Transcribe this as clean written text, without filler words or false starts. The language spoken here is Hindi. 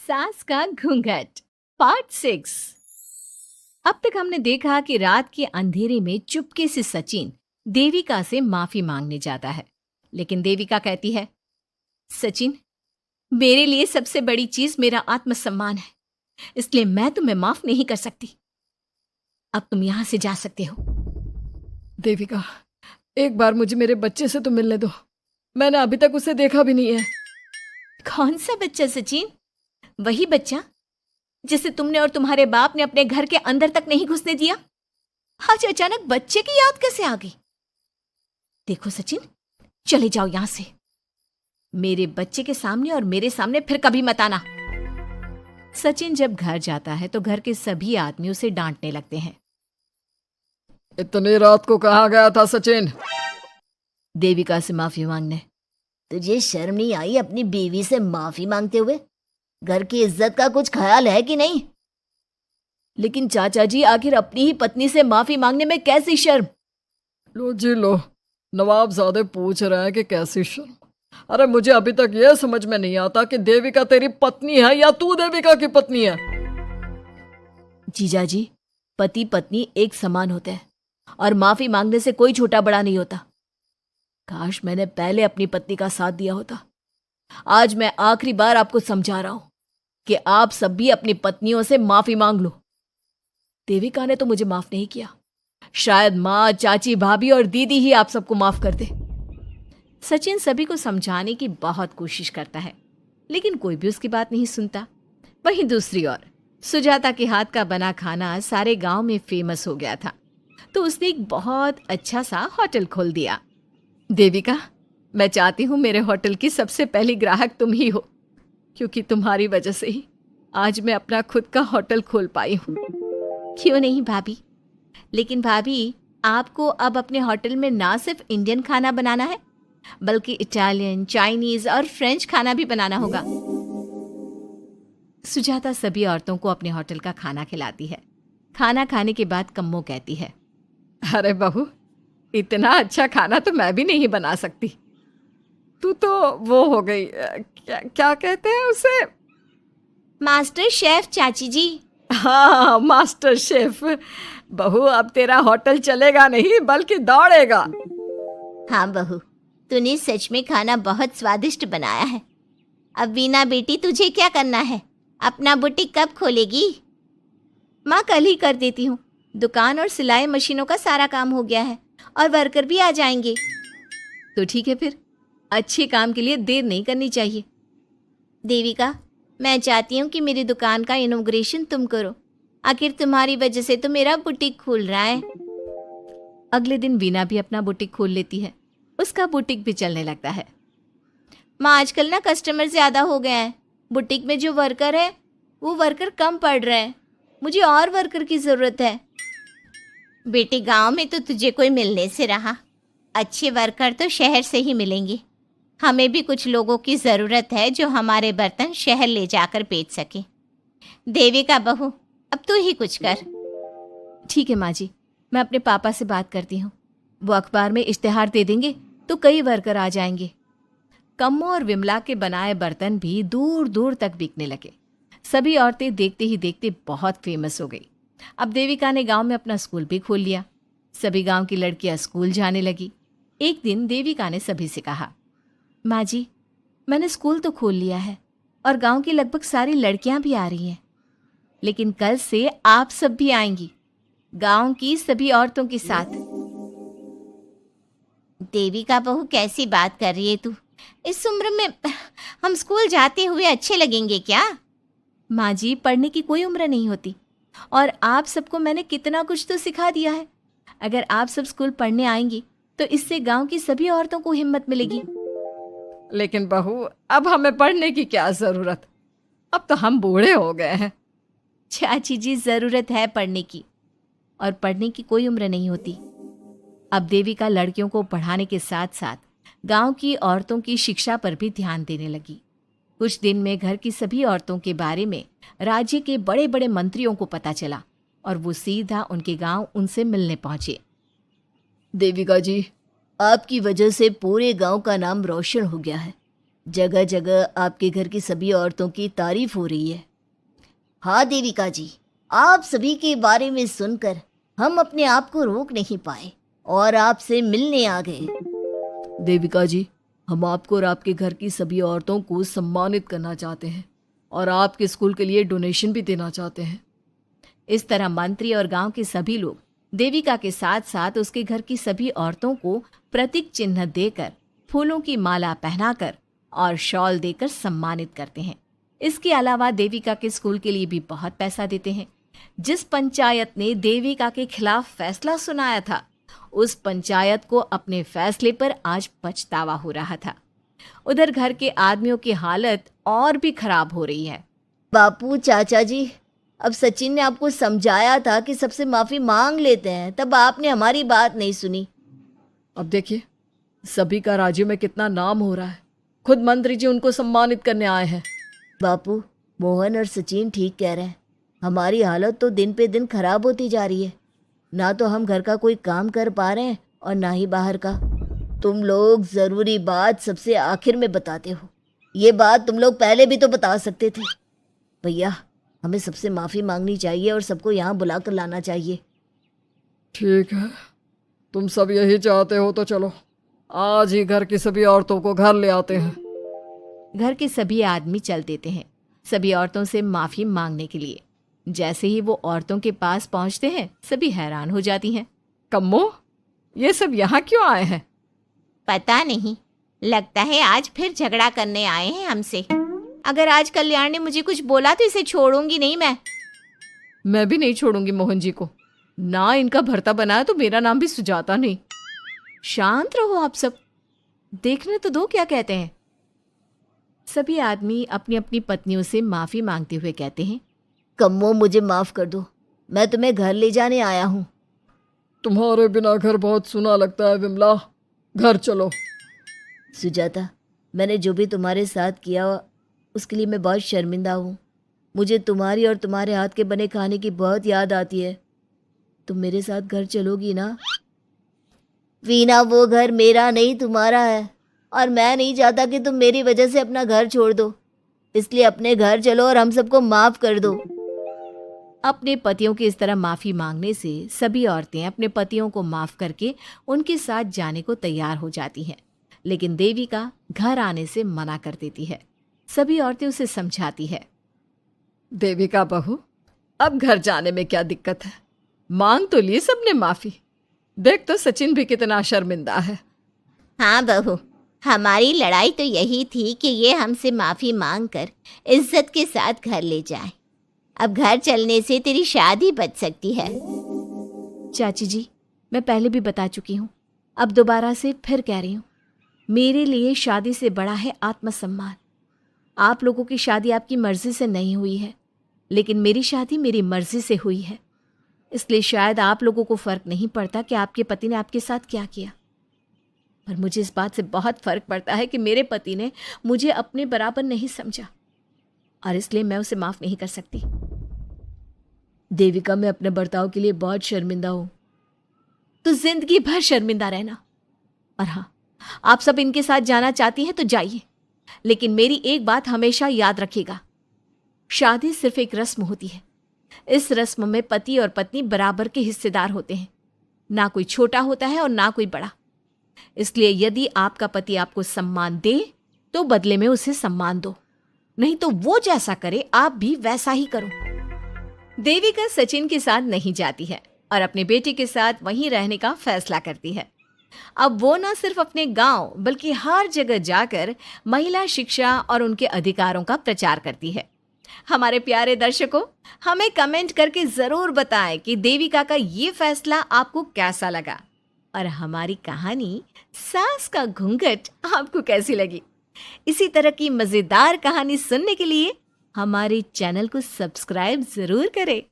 सास का घूंघट पार्ट 6। अब तक हमने देखा कि रात के अंधेरे में चुपके से सचिन देविका से माफी मांगने जाता है, लेकिन देविका कहती है, सचिन, मेरे लिए सबसे बड़ी चीज मेरा आत्मसम्मान है, इसलिए मैं तुम्हें माफ नहीं कर सकती। अब तुम यहां से जा सकते हो। देविका, एक बार मुझे मेरे बच्चे से तो मिलने दो। मैंने अभी तक उसे देखा भी नहीं है। कौन सा बच्चा सचिन? वही बच्चा जिसे तुमने और तुम्हारे बाप ने अपने घर के अंदर तक नहीं घुसने दिया। आज अचानक बच्चे की याद कैसे आ गई? देखो सचिन, चले जाओ यहां से। मेरे बच्चे के सामने और मेरे सामने फिर कभी मत आना। सचिन जब घर जाता है तो घर के सभी आदमी उसे डांटने लगते हैं। इतनी रात को कहाँ गया था सचिन? देविका से माफी मांगने। तुझे शर्म नहीं आई अपनी बीवी से माफी मांगते हुए? घर की इज्जत का कुछ ख्याल है कि नहीं? लेकिन चाचा जी, आखिर अपनी ही पत्नी से माफी मांगने में कैसी शर्म? लो जी लो, नवाबजादे पूछ रहे हैं कि कैसी शर्म। अरे मुझे अभी तक यह समझ में नहीं आता कि देविका तेरी पत्नी है या तू देविका की पत्नी है। जीजा जी, पति पत्नी एक समान होते हैं और माफी मांगने से कोई छोटा बड़ा नहीं होता। काश मैंने पहले अपनी पत्नी का साथ दिया होता। आज मैं आखिरी बार आपको समझा रहा हूं कि आप सब भी अपनी पत्नियों से माफी मांग लो। देविका ने तो मुझे माफ नहीं किया, शायद माँ, चाची, भाभी और दीदी ही आप सबको माफ कर दे। सचिन सभी को समझाने की बहुत कोशिश करता है, लेकिन कोई भी उसकी बात नहीं सुनता। वहीं दूसरी ओर सुजाता के हाथ का बना खाना सारे गांव में फेमस हो गया था, तो उसने एक बहुत अच्छा सा होटल खोल दिया। देविका, मैं चाहती हूँ मेरे होटल की सबसे पहली ग्राहक तुम ही हो, क्योंकि तुम्हारी वजह से ही आज मैं अपना खुद का होटल खोल पाई हूँ। क्यों नहीं भाभी? लेकिन भाभी, आपको अब अपने होटल में ना सिर्फ इंडियन खाना बनाना है, बल्कि इटालियन, चाइनीज और फ्रेंच खाना भी बनाना होगा। सुजाता सभी औरतों को अपने होटल का खाना खिलाती है। खाना खाने के बाद कम्मो कहती है, अरे बहू, इतना अच्छा खाना तो मैं भी नहीं बना सकती। तू तो वो हो गई, क्या कहते हैं उसे? मास्टर शेफ चाची जी। हाँ, मास्टर शेफ। बहू, अब तेरा होटल चलेगा नहीं बल्कि दौड़ेगा। हाँ बहू, तूने सच में खाना बहुत स्वादिष्ट बनाया है। अब वीना बेटी, तुझे क्या करना है? अपना बुटीक कब खोलेगी? माँ, कल ही कर देती हूँ। दुकान और सिलाई मशीनों का सारा काम हो गया है और वर्कर भी आ जाएंगे। तो ठीक है, फिर अच्छे काम के लिए देर नहीं करनी चाहिए। देविका, मैं चाहती हूँ कि मेरी दुकान का इनॉग्रेशन तुम करो। आखिर तुम्हारी वजह से तो मेरा बुटीक खुल रहा है। अगले दिन वीना भी अपना बुटीक खोल लेती है। उसका बुटीक भी चलने लगता है। माँ, आजकल ना कस्टमर ज़्यादा हो गए हैं। बुटीक में जो वर्कर है वो वर्कर कम पड़ रहे हैं। मुझे और वर्कर की ज़रूरत है। बेटी, गांव में तो तुझे कोई मिलने से रहा। अच्छे वर्कर तो शहर से ही मिलेंगे। हमें भी कुछ लोगों की ज़रूरत है जो हमारे बर्तन शहर ले जाकर बेच सके। देविका बहू, अब तू ही कुछ कर। ठीक है माँ जी, मैं अपने पापा से बात करती हूँ। वो अखबार में इश्तेहार दे देंगे तो कई वर्कर आ जाएंगे। कम्मो और विमला के बनाए बर्तन भी दूर दूर तक बिकने लगे। सभी औरतें देखते ही देखते बहुत फेमस हो गई। अब देविका ने गांव में अपना स्कूल भी खोल लिया। सभी गांव की लड़कियां स्कूल जाने लगी। एक दिन देविका ने सभी से कहा, माँ जी, मैंने स्कूल तो खोल लिया है और गांव की लगभग सारी लड़कियां भी आ रही हैं, लेकिन कल से आप सब भी आएंगी, गांव की सभी औरतों के साथ। देविका बहू, कैसी बात कर रही है तू? इस उम्र में हम स्कूल जाते हुए अच्छे लगेंगे क्या? माँ जी, पढ़ने की कोई उम्र नहीं होती और आप सबको मैंने कितना कुछ तो सिखा दिया है। अगर आप सब स्कूल पढ़ने आएंगी तो इससे गांव की सभी औरतों को हिम्मत मिलेगी। लेकिन बहू, अब हमें पढ़ने की क्या जरूरत? अब तो हम बूढ़े हो गए हैं। चाची जी, जरूरत है पढ़ने की, और पढ़ने की कोई उम्र नहीं होती। अब देविका लड़कियों को पढ़ाने के साथ साथ गांव की औरतों की शिक्षा पर भी ध्यान देने लगी। कुछ दिन में घर की सभी औरतों के बारे में राज्य के बड़े बड़े मंत्रियों को पता चला और वो सीधा उनके गांव उनसे मिलने पहुंचे। देविका जी, आपकी वजह से पूरे गांव का नाम रोशन हो गया है। जगह जगह आपके घर की सभी औरतों की तारीफ हो रही है। हाँ देविका जी, आप सभी के बारे में सुनकर हम अपने आप को रोक नहीं पाए और आपसे मिलने आ गए। देविका जी, हम आपको और आपके घर की सभी औरतों को सम्मानित करना चाहते हैं और आपके स्कूल के लिए डोनेशन भी देना चाहते हैं। इस तरह मंत्री और गांव के सभी लोग देविका के साथ साथ उसके घर की सभी औरतों को प्रतीक चिन्ह देकर, फूलों की माला पहनाकर और शॉल देकर सम्मानित करते हैं। इसके अलावा देविका के स्कूल के लिए भी बहुत पैसा देते हैं। जिस पंचायत ने देविका के खिलाफ फैसला सुनाया था, उस पंचायत को अपने फैसले पर आज पछतावा हो रहा था। उधर घर के आदमियों की हालत और भी खराब हो रही है। बापू, चाचा जी, अब सचिन ने आपको समझाया था कि सबसे माफी मांग लेते हैं, तब आपने हमारी बात नहीं सुनी। अब देखिए, सभी का राज्य में कितना नाम हो रहा है। खुद मंत्री जी उनको सम्मानित करने आए हैं। बापू, मोहन और सचिन ठीक कह रहे हैं। हमारी हालत तो दिन पे दिन खराब होती जा रही है। ना तो हम घर का कोई काम कर पा रहे हैं और ना ही बाहर का। तुम लोग ज़रूरी बात सबसे आखिर में बताते हो। ये बात तुम लोग पहले भी तो बता सकते थे। भैया, हमें सबसे माफ़ी मांगनी चाहिए और सबको यहाँ बुला कर लाना चाहिए। ठीक है, तुम सब यही चाहते हो तो चलो, आज ही घर की सभी औरतों को घर ले आते हैं। घर के सभी आदमी चल देते हैं सभी औरतों से माफ़ी मांगने के लिए। जैसे ही वो औरतों के पास पहुंचते हैं, सभी हैरान हो जाती हैं। कम्मो, ये सब यहाँ क्यों आए हैं? पता नहीं, लगता है आज फिर झगड़ा करने आए हैं हमसे। अगर आज कल्याण ने मुझे कुछ बोला तो इसे छोड़ूंगी नहीं मैं भी नहीं छोड़ूंगी मोहन जी को। ना इनका भरता बनाया तो मेरा नाम भी सुजाता नहीं। शांत रहो आप सब, देखने तो दो क्या कहते हैं। सभी आदमी अपनी अपनी पत्नियों से माफ़ी मांगते हुए कहते हैं, कम्मो, मुझे माफ़ कर दो, मैं तुम्हें घर ले जाने आया हूँ। तुम्हारे बिना घर बहुत सुना लगता है विमला, घर चलो। सुजाता, मैंने जो भी तुम्हारे साथ किया उसके लिए मैं बहुत शर्मिंदा हूँ। मुझे तुम्हारी और तुम्हारे हाथ के बने खाने की बहुत याद आती है। तुम मेरे साथ घर चलोगी ना? वीना, वो घर मेरा नहीं तुम्हारा है और मैं नहीं चाहता कि तुम मेरी वजह से अपना घर छोड़ दो। इसलिए अपने घर चलो और हम सबको माफ़ कर दो। अपने पतियों की इस तरह माफ़ी मांगने से सभी औरतें अपने पतियों को माफ़ करके उनके साथ जाने को तैयार हो जाती हैं। लेकिन देविका घर आने से मना कर देती है। सभी औरतें उसे समझाती है, देविका बहू, अब घर जाने में क्या दिक्कत है? मांग तो ली सबने माफ़ी। देख तो सचिन भी कितना शर्मिंदा है। हाँ बहू, हमारी लड़ाई तो यही थी कि ये हमसे माफ़ी मांगकर इज्जत के साथ घर ले जाए। अब घर चलने से तेरी शादी बच सकती है। चाची जी, मैं पहले भी बता चुकी हूँ, अब दोबारा से फिर कह रही हूँ, मेरे लिए शादी से बड़ा है आत्मसम्मान। आप लोगों की शादी आपकी मर्जी से नहीं हुई है, लेकिन मेरी शादी मेरी मर्जी से हुई है। इसलिए शायद आप लोगों को फ़र्क नहीं पड़ता कि आपके पति ने आपके साथ क्या किया, पर मुझे इस बात से बहुत फ़र्क पड़ता है कि मेरे पति ने मुझे अपने बराबर नहीं समझा और इसलिए मैं उसे माफ़ नहीं कर सकती। देविका, मैं अपने बर्ताव के लिए बहुत शर्मिंदा हूँ। तो जिंदगी भर शर्मिंदा रहना। और हाँ, आप सब इनके साथ जाना चाहती हैं तो जाइए, लेकिन मेरी एक बात हमेशा याद रखिएगा, शादी सिर्फ एक रस्म होती है। इस रस्म में पति और पत्नी बराबर के हिस्सेदार होते हैं, ना कोई छोटा होता है और ना कोई बड़ा। इसलिए यदि आपका पति आपको सम्मान दे तो बदले में उसे सम्मान दो, नहीं तो वो जैसा करे आप भी वैसा ही करो। देविका सचिन के साथ नहीं जाती है और अपने बेटे के साथ वहीं रहने का फैसला करती है। अब वो न सिर्फ अपने गांव बल्कि हर जगह जाकर महिला शिक्षा और उनके अधिकारों का प्रचार करती है। हमारे प्यारे दर्शकों, हमें कमेंट करके ज़रूर बताएं कि देविका का ये फैसला आपको कैसा लगा और हमारी कहानी सास का घूंघट आपको कैसी लगी। इसी तरह की मज़ेदार कहानी सुनने के लिए हमारे चैनल को सब्सक्राइब ज़रूर करें।